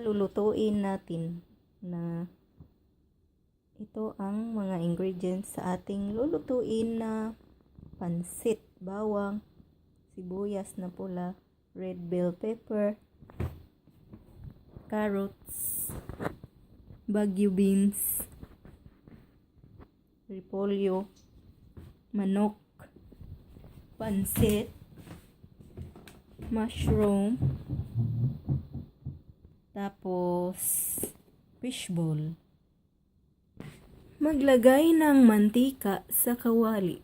lulutuin natin na ito ang mga ingredients sa ating lulutuin na pansit. Bawang, sibuyas na pula, red bell pepper, carrots, bagu beans, repolyo, manok, pansit, mushroom, tapos fishball. Maglagay ng mantika sa kawali.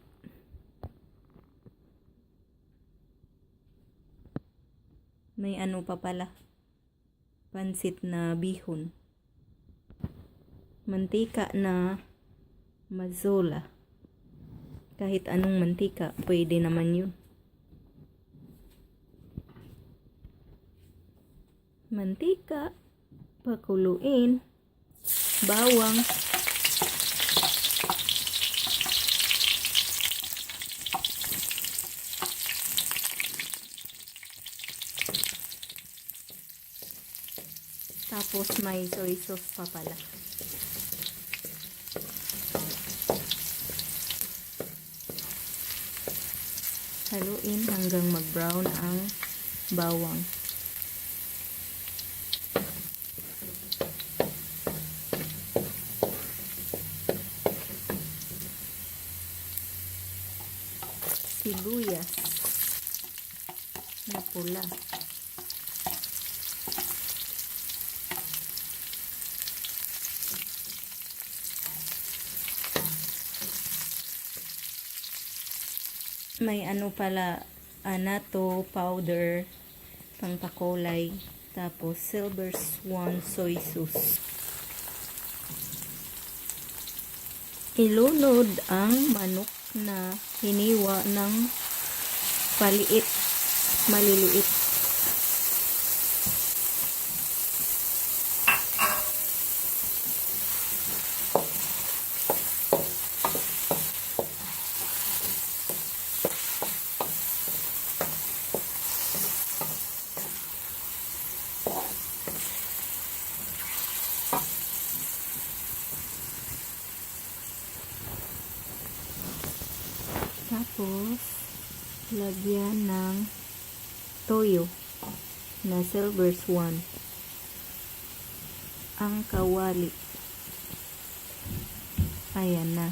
May ano pa pala, pansit na bihon. Mantika na mazola. Kahit anong mantika, pwede naman yun. Mantika, pakuluin, bawang, tapos may soy sauce pa pala. Haluin hanggang mag-brown ang bawang. Sibuyas na pula. May ano pala, anato powder, pangpakulay, tapos Silver Swan soy sauce. Ilunod ang manok na hiniwa ng maliliit. Tapos, lagyan ng toyo na Silver Swan. Ang kawali. Ayan na.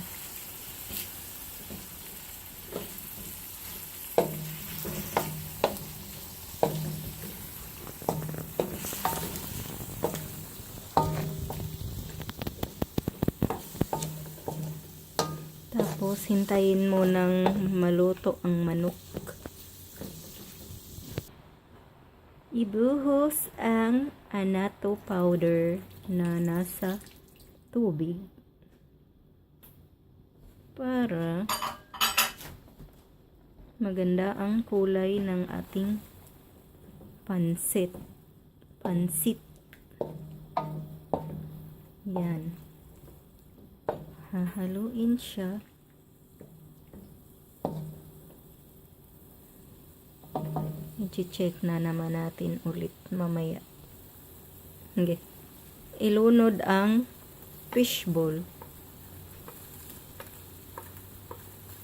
Tapos, hintayin mo ng maluto ang manok. Ibuhos ang anato powder na nasa tubig para maganda ang kulay ng ating pansit. Yan. Hahaluin siya. I-check na naman natin ulit mamaya. Okay. Ilunod ang fishball.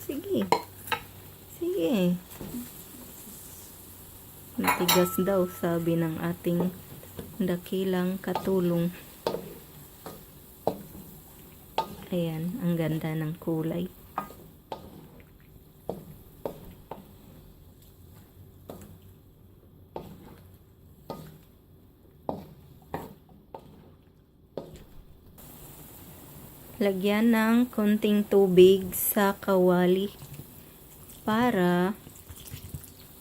Sige. Matigas daw, sabi ng ating dakilang katulong. Ayan, ang ganda ng kulay. Lagyan ng konting tubig sa kawali para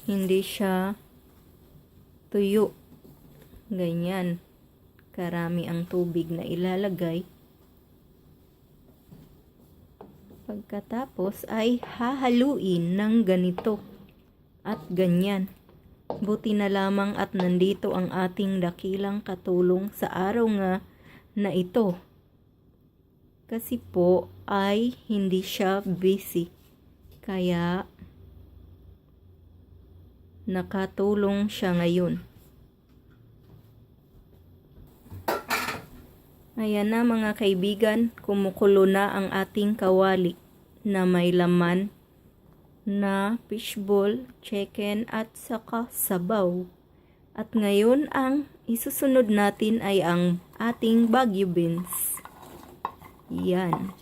hindi siya tuyo. Ganyan. Karami ang tubig na ilalagay. Pagkatapos ay hahaluin ng ganito at ganyan. Buti na lamang at nandito ang ating dakilang katulong sa araw nga na ito. Kasi po ay hindi siya busy. Kaya nakatulong siya ngayon. Ayan na mga kaibigan, kumukulo na ang ating kawali na may laman na fishball, chicken at saka sabaw. At ngayon ang isusunod natin ay ang ating Baguio beans. Yan.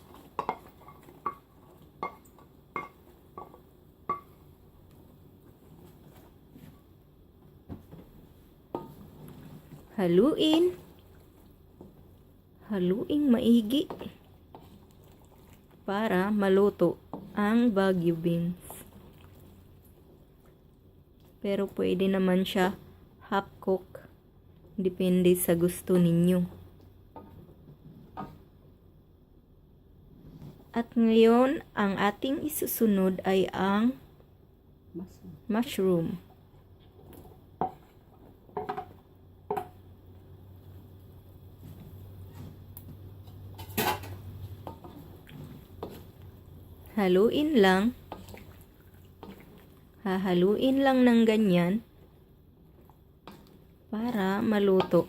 Haluin. Haluing maigi para maluto ang Baguio beans. Pero pwede naman siya half cook. Depende sa gusto ninyo. At ngayon, ang ating isusunod ay ang mushroom. Haluin lang. Hahaluin lang ng ganyan para maluto.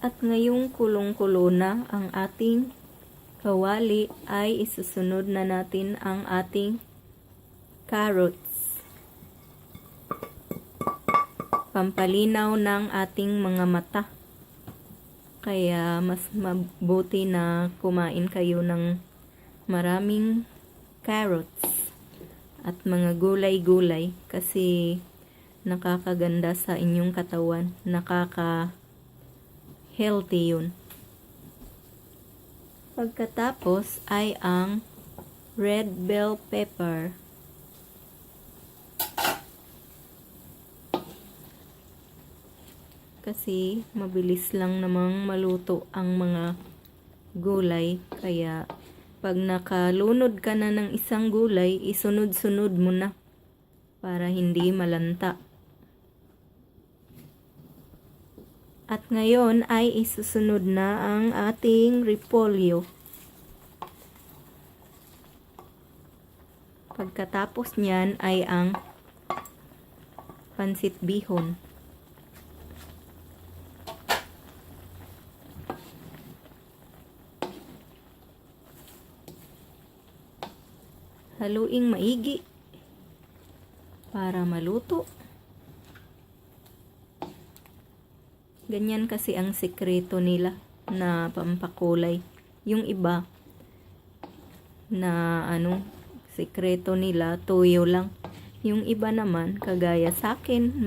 At ngayong kulong-kulo na ang ating kawali ay isusunod na natin ang ating carrots. Pampalinaw ng ating mga mata. Kaya mas mabuti na kumain kayo ng maraming carrots at mga gulay-gulay kasi nakakaganda sa inyong katawan. Healthy yun. Pagkatapos ay ang red bell pepper. Kasi mabilis lang namang maluto ang mga gulay. Kaya pag nakalunod ka na ng isang gulay, isunod-sunod mo na para hindi malanta. At ngayon ay isusunod na ang ating repolyo. Pagkatapos niyan ay ang pansit bihon. Haluing maigi para maluto. Ganyan kasi ang sekreto nila na pampakulay. Yung iba na sekreto nila tuyo lang. Yung iba naman kagaya sa akin,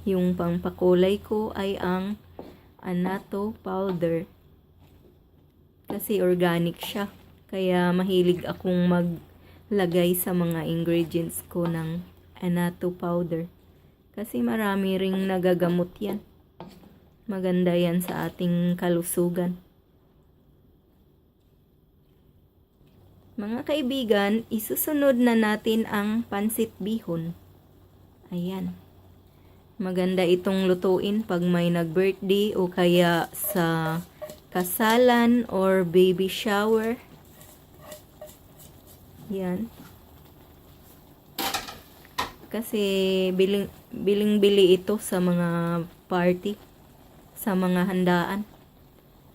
yung pampakulay ko ay ang annatto powder. Kasi organic siya. Kaya mahilig akong maglagay sa mga ingredients ko ng annatto powder. Kasi marami ring nagagamot yan. Maganda yan sa ating kalusugan. Mga kaibigan, isusunod na natin ang pansit bihon. Ayan. Maganda itong lutuin pag may nag-birthday o kaya sa kasalan or baby shower. Yan. Kasi biling-bili ito sa mga party, sa mga handaan.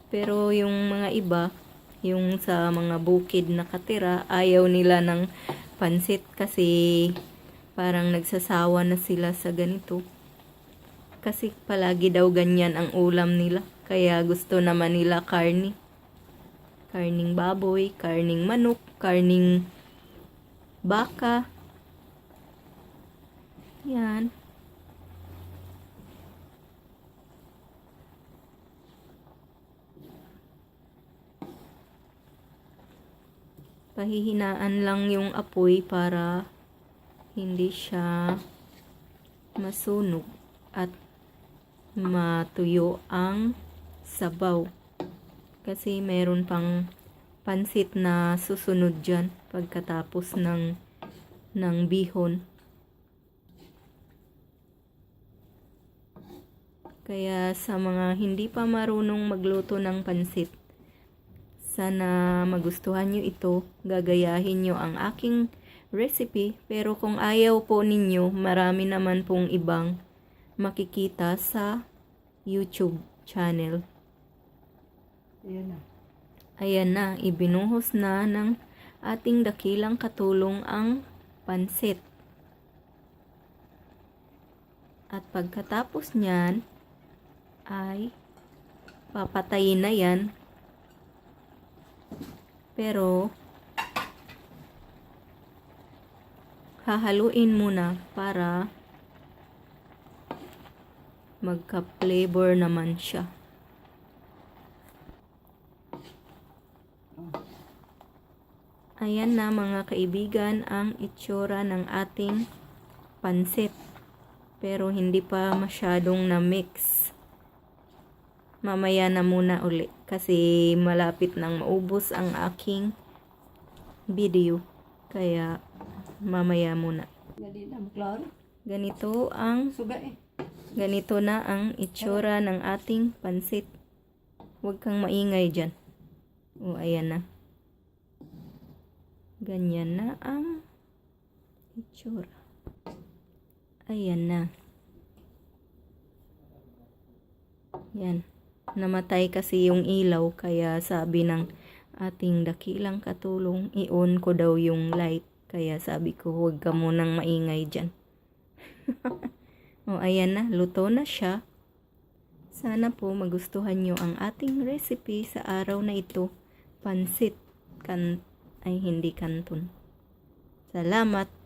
Pero yung mga iba, yung sa mga bukid nakatira, ayaw nila ng pansit kasi parang nagsasawa na sila sa ganito. Kasi palagi daw ganyan ang ulam nila. Kaya gusto naman nila karni. Karning baboy, karning manok, karning baka. Yan. Pahihinaan lang yung apoy para hindi siya masunog at matuyo ang sabaw. Kasi meron pang pansit na susunod dyan pagkatapos ng bihon. Kaya sa mga hindi pa marunong magluto ng pansit, sana magustuhan nyo ito. Gagayahin nyo ang aking recipe. Pero kung ayaw po ninyo, marami naman pong ibang makikita sa YouTube channel. Ayan na, ibinuhos na ng ating dakilang katulong ang pansit. At pagkatapos niyan, ay papatayin na yan. Pero, hahaluin muna para magka-flavor naman siya. Ayan na mga kaibigan ang itsura ng ating pansit. Pero hindi pa masyadong na-mix. Mamaya na muna uli kasi malapit nang maubos ang aking video. Kaya mamaya muna. Ganito na ang itsura ng ating pansit. Huwag kang maingay dyan. O, ayan na. Ganyan na ang itsura. Ayan na. Yan. Namatay kasi yung ilaw kaya sabi ng ating dakilang katulong, i-on ko daw yung light. Kaya sabi ko, huwag ka munang maingay dyan. O, ayan na. Luto na siya. Sana po magustuhan nyo ang ating recipe sa araw na ito. Pansit. Hindi kanton. Salamat.